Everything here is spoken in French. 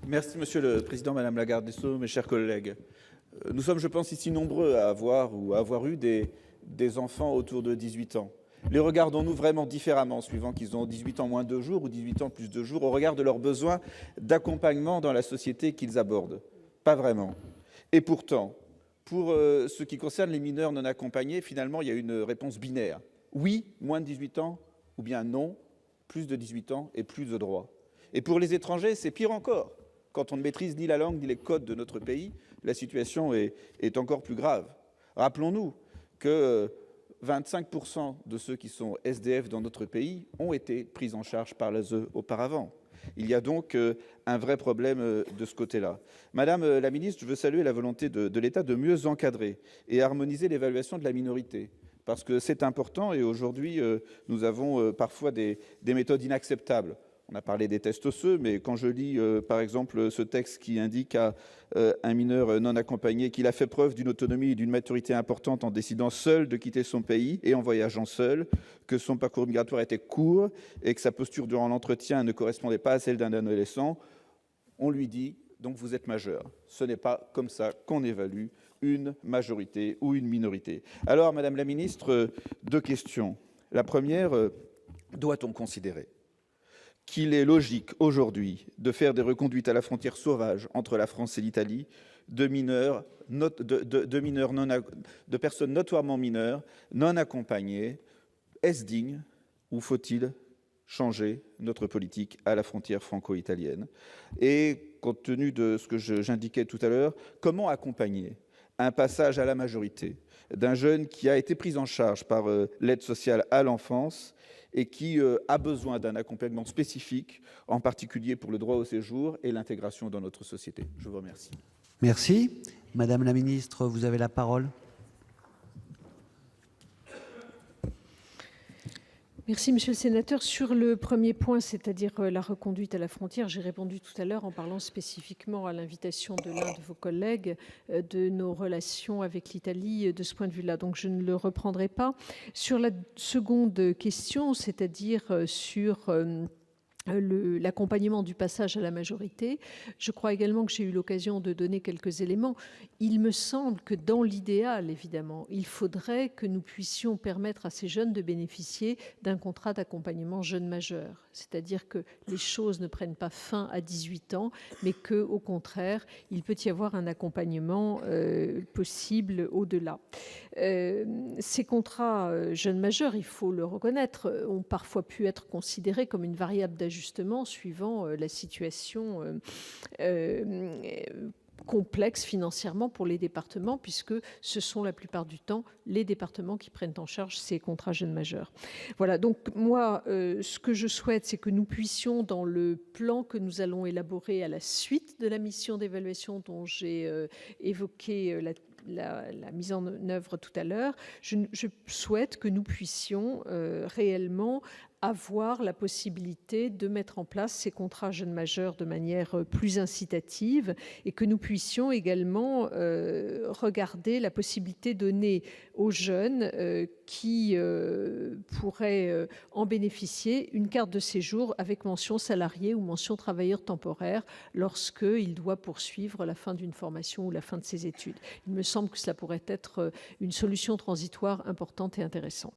Merci, Monsieur le Président, Madame la garde des Sceaux, mes chers collègues. Nous sommes, je pense, ici nombreux à avoir eu des enfants autour de 18 ans. Les regardons-nous vraiment différemment, suivant qu'ils ont 18 ans moins 2 jours ou 18 ans plus 2 jours, au regard de leurs besoins d'accompagnement dans la société qu'ils abordent? Pas vraiment. Et pourtant, pour ce qui concerne les mineurs non accompagnés, finalement, il y a une réponse binaire. Oui, moins de 18 ans, ou bien non, plus de 18 ans et plus de droits. Et pour les étrangers, c'est pire encore. Quand on ne maîtrise ni la langue ni les codes de notre pays, la situation est encore plus grave. Rappelons-nous que 25% de ceux qui sont SDF dans notre pays ont été pris en charge par l'ASE auparavant. Il y a donc un vrai problème de ce côté-là. Madame la ministre, je veux saluer la volonté de l'État de mieux encadrer et harmoniser l'évaluation de la minorité, parce que c'est important et aujourd'hui, nous avons parfois des méthodes inacceptables. On a parlé des tests osseux, mais quand je lis, par exemple, ce texte qui indique à un mineur non accompagné qu'il a fait preuve d'une autonomie et d'une maturité importante en décidant seul de quitter son pays et en voyageant seul, que son parcours migratoire était court et que sa posture durant l'entretien ne correspondait pas à celle d'un adolescent, on lui dit donc vous êtes majeur. Ce n'est pas comme ça qu'on évalue une majorité ou une minorité. Alors, Madame la Ministre, deux questions. La première, doit-on considérer qu'il est logique aujourd'hui de faire des reconduites à la frontière sauvage entre la France et l'Italie de personnes notoirement mineures, non accompagnées? Est-ce digne ou faut-il changer notre politique à la frontière franco-italienne? Et compte tenu de ce que j'indiquais tout à l'heure, comment accompagner un passage à la majorité d'un jeune qui a été pris en charge par l'aide sociale à l'enfance et qui a besoin d'un accompagnement spécifique, en particulier pour le droit au séjour et l'intégration dans notre société? Je vous remercie. Merci. Madame la ministre, vous avez la parole. Merci, Monsieur le Sénateur. Sur le premier point, c'est-à-dire la reconduite à la frontière, j'ai répondu tout à l'heure en parlant spécifiquement à l'invitation de l'un de vos collègues de nos relations avec l'Italie de ce point de vue-là. Donc, je ne le reprendrai pas. Sur la seconde question, c'est-à-dire sur l'accompagnement du passage à la majorité, je crois également que j'ai eu l'occasion de donner quelques éléments. Il me semble que dans l'idéal, évidemment, il faudrait que nous puissions permettre à ces jeunes de bénéficier d'un contrat d'accompagnement jeune majeur. C'est-à-dire que les choses ne prennent pas fin à 18 ans, mais qu'au contraire, il peut y avoir un accompagnement possible au-delà. Ces contrats jeunes majeurs, il faut le reconnaître, ont parfois pu être considérés comme une variable d'ajustement suivant la situation complexe financièrement pour les départements, puisque ce sont la plupart du temps les départements qui prennent en charge ces contrats jeunes majeurs. Voilà, donc moi, ce que je souhaite, c'est que nous puissions, dans le plan que nous allons élaborer à la suite de la mission d'évaluation dont j'ai évoqué la mise en œuvre tout à l'heure, je souhaite que nous puissions réellement avoir la possibilité de mettre en place ces contrats jeunes majeurs de manière plus incitative et que nous puissions également regarder la possibilité donnée aux jeunes qui pourraient en bénéficier une carte de séjour avec mention salarié ou mention travailleur temporaire lorsqu'il doit poursuivre la fin d'une formation ou la fin de ses études. Il me semble que cela pourrait être une solution transitoire importante et intéressante.